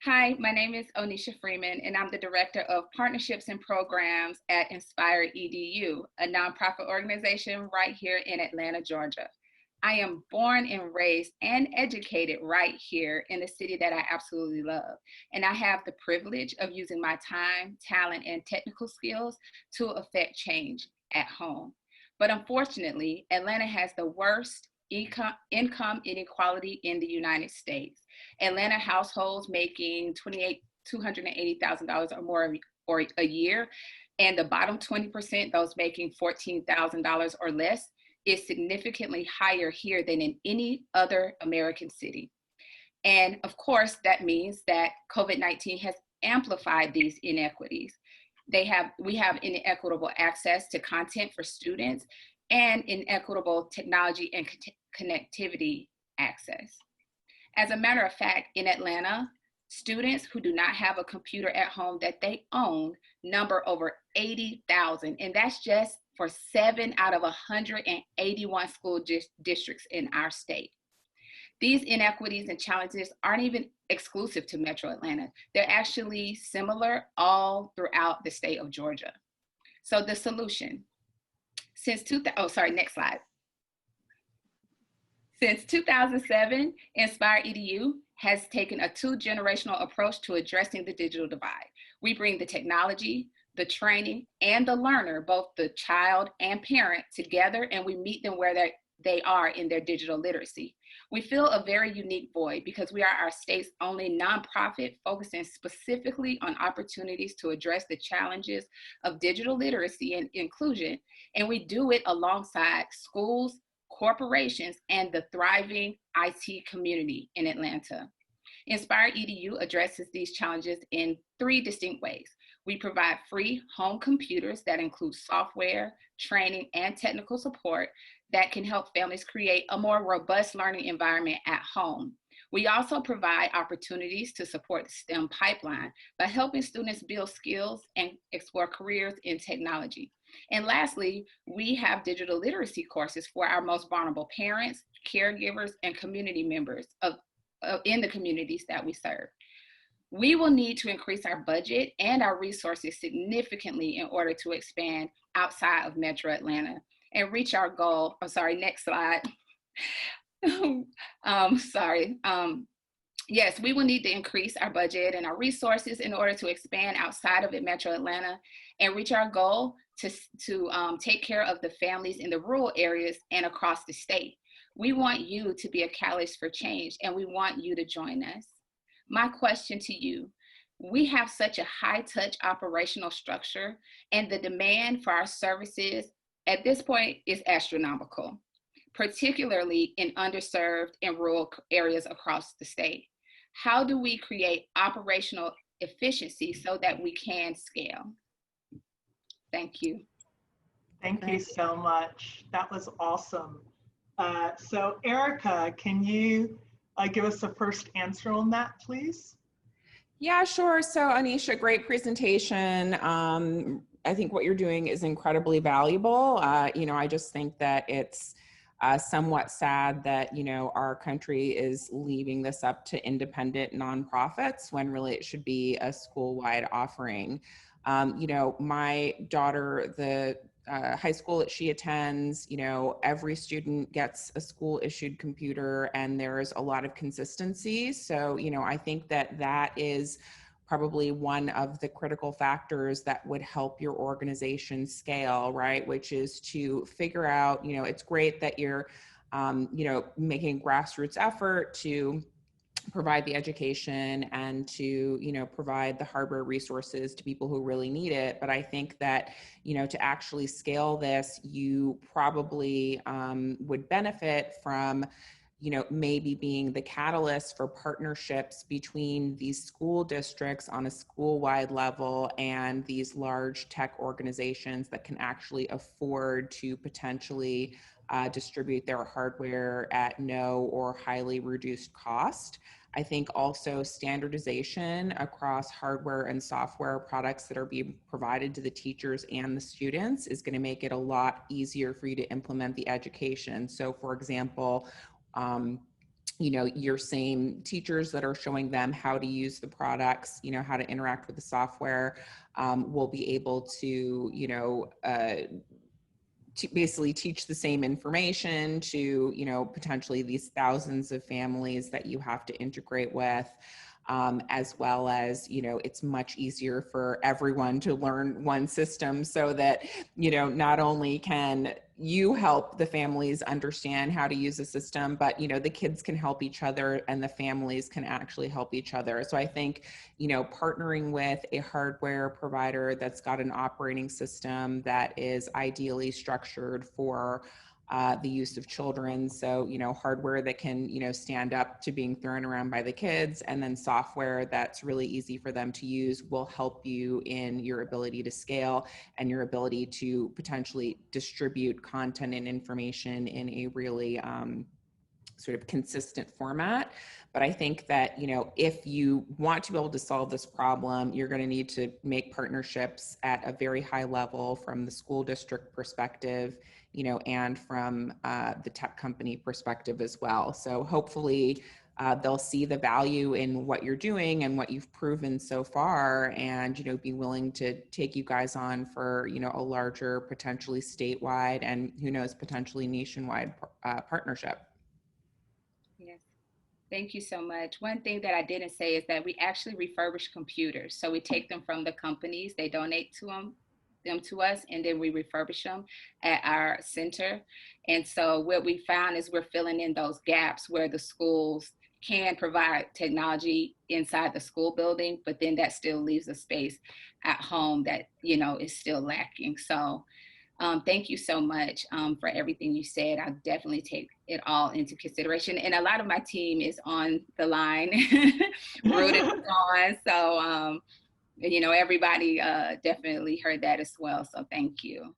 Hi, my name is Oneisha Freeman, and I'm the Director of Partnerships and Programs at InspireDU, a nonprofit organization right here in Atlanta, Georgia. I am born and raised and educated right here in the city that I absolutely love. And I have the privilege of using my time, talent, and technical skills to affect change at home. But unfortunately, Atlanta has the worst income inequality in the United States. Atlanta households making $280,000 or more or a year, and the bottom 20%, those making $14,000 or less, is significantly higher here than in any other American city. And of course, that means that COVID-19 has amplified these inequities. We have inequitable access to content for students and inequitable technology and connectivity access. As a matter of fact, in Atlanta, students who do not have a computer at home that they own number over 80,000, and that's just for 7 out of 181 school districts in our state. These inequities and challenges aren't even exclusive to Metro Atlanta. They're actually similar all throughout the state of Georgia. So the solution, next slide. Since 2007, InspireEdu has taken a two-generational approach to addressing the digital divide. We bring the technology, the training, and the learner, both the child and parent, together, and we meet them where they are in their digital literacy. We fill a very unique void because we are our state's only nonprofit focusing specifically on opportunities to address the challenges of digital literacy and inclusion, and we do it alongside schools, corporations, and the thriving IT community in Atlanta. InspireEdu addresses these challenges in 3 distinct ways. We provide free home computers that include software, training, and technical support that can help families create a more robust learning environment at home. We also provide opportunities to support the STEM pipeline by helping students build skills and explore careers in technology. And lastly, we have digital literacy courses for our most vulnerable parents, caregivers, and community members in the communities that we serve. We will need to increase our budget and our resources significantly in order to expand outside of Metro Atlanta and reach our goal. Next slide. Yes, we will need to increase our budget and our resources in order to expand outside of Metro Atlanta and reach our goal to take care of the families in the rural areas and across the state. We want you to be a catalyst for change, and we want you to join us. My question to you, we have such a high-touch operational structure, and the demand for our services at this point is astronomical, particularly in underserved and rural areas across the state. How do we create operational efficiency so that we can scale? Thank you. Thank you so much. That was awesome. So Erica, can you give us a first answer on that, please? Yeah, sure. So Oneisha, great presentation. I think what you're doing is incredibly valuable. I just think that it's somewhat sad that, our country is leaving this up to independent nonprofits when really it should be a school-wide offering. My daughter, the high school that she attends, every student gets a school issued computer and there's a lot of consistency. So, I think that is probably one of the critical factors that would help your organization scale, right? Which is to figure out, it's great that you're, making grassroots effort to provide the education and to, provide the hardware resources to people who really need it. But I think that, to actually scale this, you probably would benefit from, maybe being the catalyst for partnerships between these school districts on a school-wide level and these large tech organizations that can actually afford to potentially distribute their hardware at no or highly reduced cost. I think also standardization across hardware and software products that are being provided to the teachers and the students is going to make it a lot easier for you to implement the education. So for example, your same teachers that are showing them how to use the products, how to interact with the software, will be able to, basically teach the same information to, potentially these thousands of families that you have to integrate with. As well as, it's much easier for everyone to learn one system so that, not only can you help the families understand how to use the system, but, the kids can help each other and the families can actually help each other. So I think, partnering with a hardware provider that's got an operating system that is ideally structured for the use of children. So, hardware that can, stand up to being thrown around by the kids, and then software that's really easy for them to use will help you in your ability to scale and your ability to potentially distribute content and information in a really sort of consistent format. But I think that, if you want to be able to solve this problem, you're going to need to make partnerships at a very high level from the school district perspective, and from the tech company perspective as well. So hopefully they'll see the value in what you're doing and what you've proven so far, and, be willing to take you guys on for, a larger, potentially statewide, and who knows, potentially nationwide partnership. Yes. Thank you so much. One thing that I didn't say is that we actually refurbish computers. So we take them from the companies, they donate them to us, and then we refurbish them at our center. And so what we found is we're filling in those gaps where the schools can provide technology inside the school building, but then that still leaves a space at home that, is still lacking. So thank you so much for everything you said. I'll definitely take it all into consideration. And a lot of my team is on the line, rooted on. So, everybody definitely heard that as well. So thank you.